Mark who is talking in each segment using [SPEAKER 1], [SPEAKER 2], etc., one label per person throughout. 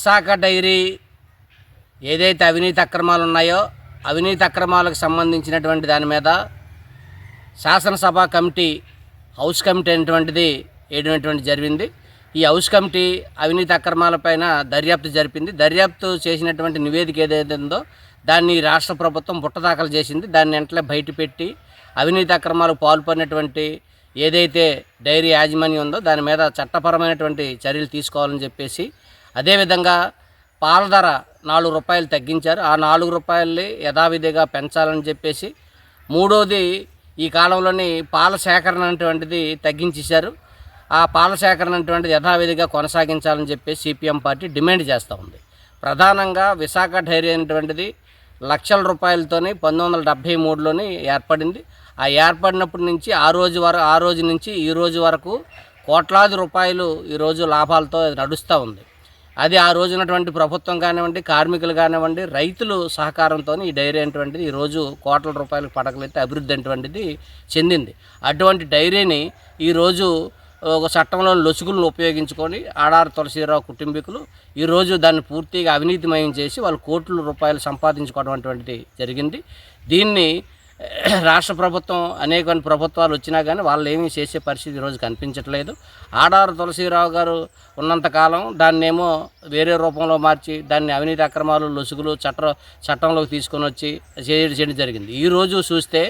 [SPEAKER 1] Visakha dairy ఏదైతే అవినీతి అక్రమాలు ఉన్నాయో అవినీతి అక్రమాలకు సంబంధించినటువంటి దాని మీద శాసనసభ కమిటీ హౌస్ కమిటీ అనేటువంటిది వేయడం జరిగింది. ఈ హౌస్ కమిటీ అవినీతి అక్రమాలపైన దర్యాప్తు జరిపింది. దర్యాప్తు చేసినటువంటి నివేదిక ఏదైతే ఉందో దాన్ని రాష్ట్ర ప్రభుత్వం బుట్టదాఖలు చేసింది. దాన్ని వెంటనే బయటపెట్టి అవినీతి అక్రమాలకు పాల్పడినటువంటి ఏదైతే డైరీ యాజమాన్యం ఉందో దాని మీద చట్టపరమైనటువంటి చర్యలు తీసుకోవాలని చెప్పేసి, అదేవిధంగా పాల ధర ₹4 తగ్గించారు. ఆ ₹4 యథావిధిగా పెంచాలని చెప్పేసి, మూడోది ఈ కాలంలోని పాల సేకరణ అనేటువంటిది తగ్గించేశారు. ఆ పాల సేకరణ అనేటువంటిది యథావిధిగా కొనసాగించాలని చెప్పేసి సిపిఎం పార్టీ డిమాండ్ చేస్తూ ఉంది. ప్రధానంగా విశాఖ డైరీ అనేటువంటిది లక్షల రూపాయలతోని 1973లోని ఏర్పడింది. ఆ ఏర్పడినప్పటి నుంచి ఆ రోజు నుంచి ఈ రోజు వరకు కోట్లాది రూపాయలు ఈరోజు లాభాలతో నడుస్తూ ఉంది. అది ఆ రోజు ఉన్నటువంటి ప్రభుత్వం కానివ్వండి, కార్మికులు కానివ్వండి, రైతులు సహకారంతో ఈ డైరీ అనేటువంటిది ఈరోజు కోట్ల రూపాయలకు పడకలెత్తి అభివృద్ధి అనేటువంటిది చెందింది. అటువంటి డైరీని ఈరోజు ఒక చట్టంలోని లొసుగులను ఉపయోగించుకొని ఆడారి తులసీరావు కుటుంబీకులు ఈరోజు దాన్ని పూర్తిగా అవినీతిమయం చేసి వాళ్ళు కోట్ల రూపాయలు సంపాదించుకోవడం అటువంటిది జరిగింది. దీన్ని రాష్ట్ర ప్రభుత్వం అనేక ప్రభుత్వాలు వచ్చినా కానీ వాళ్ళు ఏమీ చేసే పరిస్థితి ఈరోజు కనిపించట్లేదు. ఆడారు తులసీరావు గారు ఉన్నంతకాలం దాన్నేమో వేరే రూపంలో మార్చి దాన్ని అవినీతి అక్రమాలు లొసుగులు చట్టంలోకి తీసుకొని వచ్చి చేయడం జరిగింది. ఈరోజు చూస్తే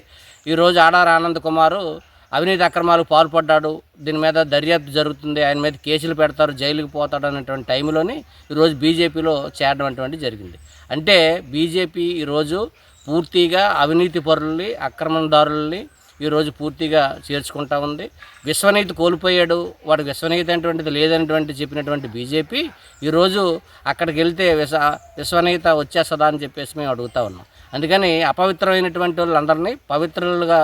[SPEAKER 1] ఈరోజు ఆడారు ఆనంద్ కుమారు అవినీతి అక్రమాలకు పాల్పడ్డాడు, దీని మీద దర్యాప్తు జరుగుతుంది, ఆయన మీద కేసులు పెడతారు, జైలుకి పోతాడు అనేటువంటి టైంలోనే ఈరోజు బీజేపీలో చేరడం అటువంటిది జరిగింది. అంటే బీజేపీ ఈరోజు పూర్తిగా అవినీతి పరులని, అక్రమదారులని ఈరోజు పూర్తిగా చేర్చుకుంటా ఉంది. విశ్వనీతి కోల్పోయాడు, వాడు విశ్వనీతి అనేటువంటిది లేదనేటువంటి చెప్పినటువంటి బీజేపీ ఈరోజు అక్కడికి వెళ్తే విశ్వనీత వచ్చేస్తుందా అని చెప్పేసి మేము అడుగుతూ ఉన్నాం. అందుకని అపవిత్రమైనటువంటి వాళ్ళందరినీ పవిత్రులుగా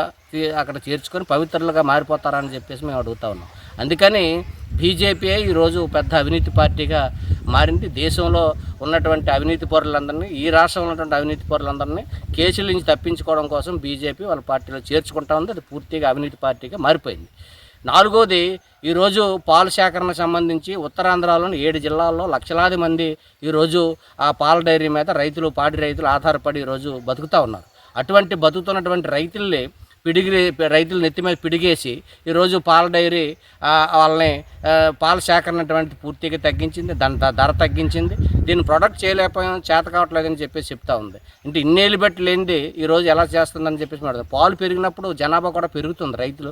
[SPEAKER 1] అక్కడ చేర్చుకొని పవిత్రులుగా మారిపోతారని చెప్పేసి మేము అడుగుతూ ఉన్నాం. అందుకని బీజేపీ ఈరోజు పెద్ద అవినీతి పార్టీగా మారింది. దేశంలో ఉన్నటువంటి అవినీతి పరులందరినీ, ఈ రాష్ట్రంలో ఉన్నటువంటి అవినీతి పరులందరినీ కేసుల నుంచి తప్పించుకోవడం కోసం బీజేపీ వాళ్ళ పార్టీలో చేర్చుకుంటా ఉంది. అది పూర్తిగా అవినీతి పార్టీగా మారిపోయింది. నాలుగోది, ఈరోజు పాల సేకరణకు సంబంధించి ఉత్తరాంధ్రలోని 7 జిల్లాల్లో లక్షలాది మంది ఈరోజు ఆ పాల డైరీ మీద పాడి రైతులు ఆధారపడి ఈరోజు బతుకుతూ ఉన్నారు. అటువంటి బతుకుతున్నటువంటి రైతులు నెత్తి మీద పిడిగేసి ఈరోజు పాల డైరీ వాళ్ళని పాల సేకరణ అటువంటి పూర్తిగా తగ్గించింది, దాని ధర తగ్గించింది. దీన్ని ప్రొడక్ట్ చేయలేకపోయాం, చేత కావట్లేదని చెప్పేసి చెప్తా ఉంది. అంటే ఇన్నేళ్ళు బట్టి లేనిది ఈరోజు ఎలా చేస్తుందని చెప్పేసి మాట్లాడుతుంది. పాలు పెరిగినప్పుడు జనాభా కూడా పెరుగుతుంది,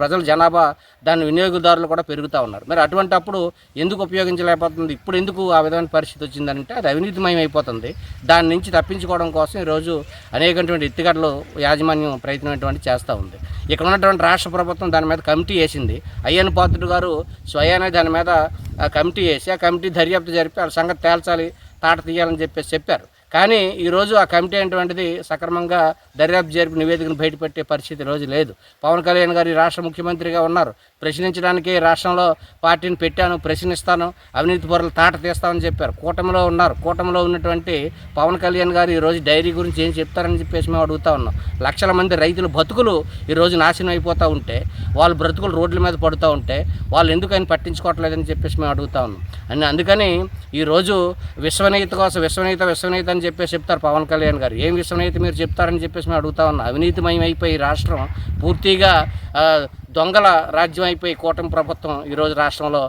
[SPEAKER 1] ప్రజల జనాభా దాని వినియోగదారులు కూడా పెరుగుతూ ఉన్నారు. మరి అటువంటి అప్పుడు ఎందుకు ఉపయోగించలేకపోతుంది? ఇప్పుడు ఎందుకు ఆ విధమైన పరిస్థితి వచ్చిందంటే అది అవినీతిమయం అయిపోతుంది. దాని నుంచి తప్పించుకోవడం కోసం ఈరోజు అనేకటువంటి ఎత్తుగడలు యాజమాన్యం ప్రయత్నం చేస్తూ ఉంది. ఇక్కడ ఉన్నటువంటి రాష్ట్ర ప్రభుత్వం దాని మీద కమిటీ వేసింది. అయ్యన్న పాత్రుడు గారు స్వయానే దాని మీద కమిటీ వేసి ఆ కమిటీ దర్యాప్తు జరిపి వాళ్ళ సంగతి తేల్చాలి, తాట తీయాలని చెప్పారు. కానీ ఈరోజు ఆ కమిటీ అనేటువంటిది సక్రమంగా దర్యాప్తు జరిపి నివేదికను బయటపెట్టే పరిస్థితి రోజు లేదు. పవన్ కళ్యాణ్ గారు రాష్ట్ర ముఖ్యమంత్రిగా ఉన్నారు, ప్రశ్నించడానికి రాష్ట్రంలో పార్టీని పెట్టాను, ప్రశ్నిస్తాను, అవినీతి పరులు తాట తీస్తామని చెప్పారు. కూటమిలో ఉన్నారు. కూటమిలో ఉన్నటువంటి పవన్ కళ్యాణ్ గారు ఈరోజు డైరీ గురించి ఏం చెప్తారని చెప్పేసి మేము అడుగుతూ ఉన్నాం. లక్షల మంది రైతుల బతుకులు ఈరోజు నాశనం అయిపోతూ ఉంటే, వాళ్ళ బ్రతుకులు రోడ్ల మీద పడుతూ ఉంటే వాళ్ళు ఎందుకు ఆయన పట్టించుకోవట్లేదని చెప్పేసి మేము అడుగుతూ ఉన్నాం. అందుకని ఈరోజు విశ్వనీయత కోసం విశ్వనీయత అని చెప్పేసి చెప్తారు పవన్ కళ్యాణ్ గారు. ఏం విశ్వనీయత మీరు చెప్తారని చెప్పేసి మేము అడుగుతా ఉన్నాం. అవినీతిమయం అయిపోయి రాష్ట్రం పూర్తిగా దొంగల రాజ్యం అయిపోయి కూటమి ప్రభుత్వం ఈరోజు రాష్ట్రంలో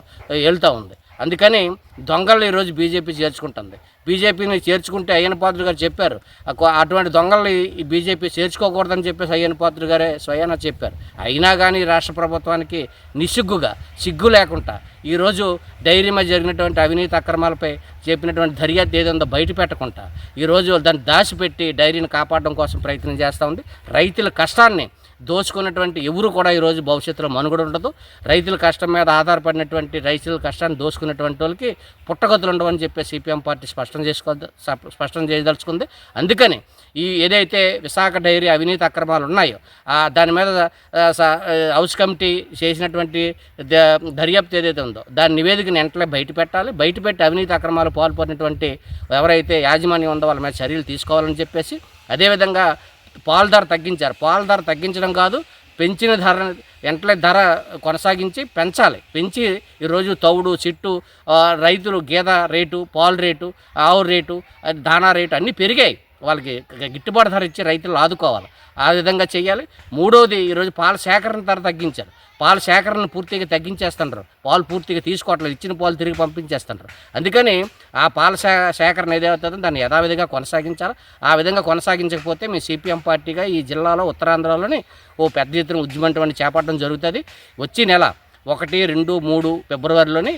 [SPEAKER 1] వెళ్తూ ఉంది. అందుకని దొంగలను ఈరోజు బీజేపీ చేర్చుకుంటుంది. బీజేపీని చేర్చుకుంటే అయ్యన్న పాత్రుడు గారు చెప్పారు, అటువంటి దొంగల్ని ఈ బీజేపీ చేర్చుకోకూడదని చెప్పేసి అయ్యన్న పాత్రుడు గారే స్వయానా చెప్పారు. అయినా కానీ రాష్ట్ర ప్రభుత్వానికి సిగ్గు లేకుండా ఈరోజు డైరీ మీద జరిగినటువంటి అవినీతి అక్రమాలపై చెప్పినటువంటి దర్యాప్తు ఏదో బయట పెట్టకుండా ఈరోజు దాన్ని దాచిపెట్టి డైరీని కాపాడడం కోసం ప్రయత్నం చేస్తూ ఉంది. రైతుల కష్టాన్ని దోచుకున్నటువంటి ఎవరు కూడా ఈరోజు భవిష్యత్తులో మనుగడ ఉండదు. రైతుల కష్టం మీద ఆధారపడినటువంటి రైతుల కష్టాన్ని దోచుకున్నటువంటి వాళ్ళకి పుట్టగతులు ఉండవని చెప్పి సిపిఎం పార్టీ స్పష్టం చేయదలుచుకుంది. అందుకని ఏదైతే విశాఖ డైరీ అవినీతి అక్రమాలు ఉన్నాయో దాని మీద హౌస్ కమిటీ చేసినటువంటి దర్యాప్తు ఏదైతే ఉందో దాని నివేదికను వెంటనే బయటపెట్టి అవినీతి అక్రమాలు పాల్పడినటువంటి ఎవరైతే యాజమాన్యం ఉందో వాళ్ళ మీద చర్యలు తీసుకోవాలని చెప్పేసి, అదేవిధంగా పాల ధర తగ్గించారు. పాల ధర తగ్గించడం కాదు, పెంచిన ధర కొనసాగించి పెంచాలి. పెంచి ఈరోజు తౌడు చిట్టు రైతులు గేదె రేటు, పాలు రేటు, ఆవు రేటు, దానా రేటు అన్నీ పెరిగాయి. వాళ్ళకి గిట్టుబాటు ధర ఇచ్చి రైతులు ఆదుకోవాలి. ఆ విధంగా చేయాలి. మూడోది, ఈరోజు పాల సేకరణ ధర తగ్గించారు. పాల సేకరణను పూర్తిగా తగ్గించేస్తుంటారు. పాలు పూర్తిగా తీసుకోవట్లేదు, ఇచ్చిన పాలు తిరిగి పంపించేస్తుంటారు. అందుకని ఆ పాల సేకరణ ఏదైతుందో దాన్ని యథావిధిగా కొనసాగించాలి. ఆ విధంగా కొనసాగించకపోతే మేము సిపిఎం పార్టీగా ఈ జిల్లాలో ఉత్తరాంధ్రలోని ఓ పెద్ద ఎత్తున ఉద్యమం చేపట్టడం జరుగుతుంది. వచ్చే నెల 1, 2, 3 ఫిబ్రవరిలోని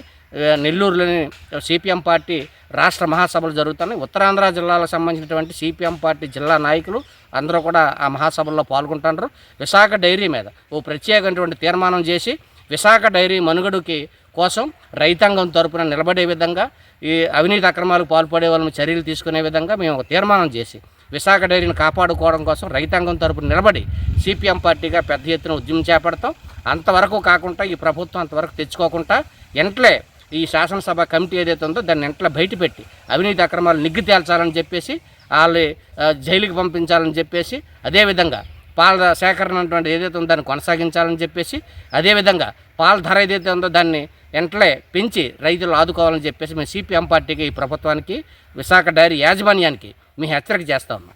[SPEAKER 1] నెల్లూరులోని సిపిఎం పార్టీ రాష్ట్ర మహాసభలు జరుగుతున్నాయి. ఉత్తరాంధ్ర జిల్లాలకు సంబంధించినటువంటి సిపిఎం పార్టీ జిల్లా నాయకులు అందరూ కూడా ఆ మహాసభల్లో పాల్గొంటున్నారు. విశాఖ డైరీ మీద ఓ ప్రత్యేకమైనటువంటి తీర్మానం చేసి విశాఖ డైరీ మనుగడకి కోసం రైతాంగం తరపున నిలబడే విధంగా, ఈ అవినీతి అక్రమాలకు పాల్పడే వాళ్ళని చర్యలు తీసుకునే విధంగా మేము ఒక తీర్మానం చేసి విశాఖ డైరీని కాపాడుకోవడం కోసం రైతాంగం తరపున నిలబడి సిపిఎం పార్టీగా పెద్ద ఎత్తున ఉద్యమం చేపడతాం. అంతవరకు కాకుండా ఈ ప్రభుత్వం అంతవరకు తెచ్చుకోకుండా వెంటనే ఈ శాసనసభ కమిటీ ఏదైతే ఉందో దాన్ని వెంటనే బయటపెట్టి అవినీతి అక్రమాలు నిగ్గు తేల్చాలని చెప్పేసి, వాళ్ళు జైలుకి పంపించాలని చెప్పేసి, అదేవిధంగా పాల సేకరణ అటువంటి ఏదైతే ఉందో దాన్ని కొనసాగించాలని చెప్పేసి, అదేవిధంగా పాల ధర ఏదైతే ఉందో దాన్ని వెంటనే పెంచి రైతులు ఆదుకోవాలని చెప్పేసి మేము సిపిఎం పార్టీకి, ఈ ప్రభుత్వానికి, విశాఖ డైరీ యాజమాన్యానికి మేము హెచ్చరిక చేస్తా ఉన్నాం.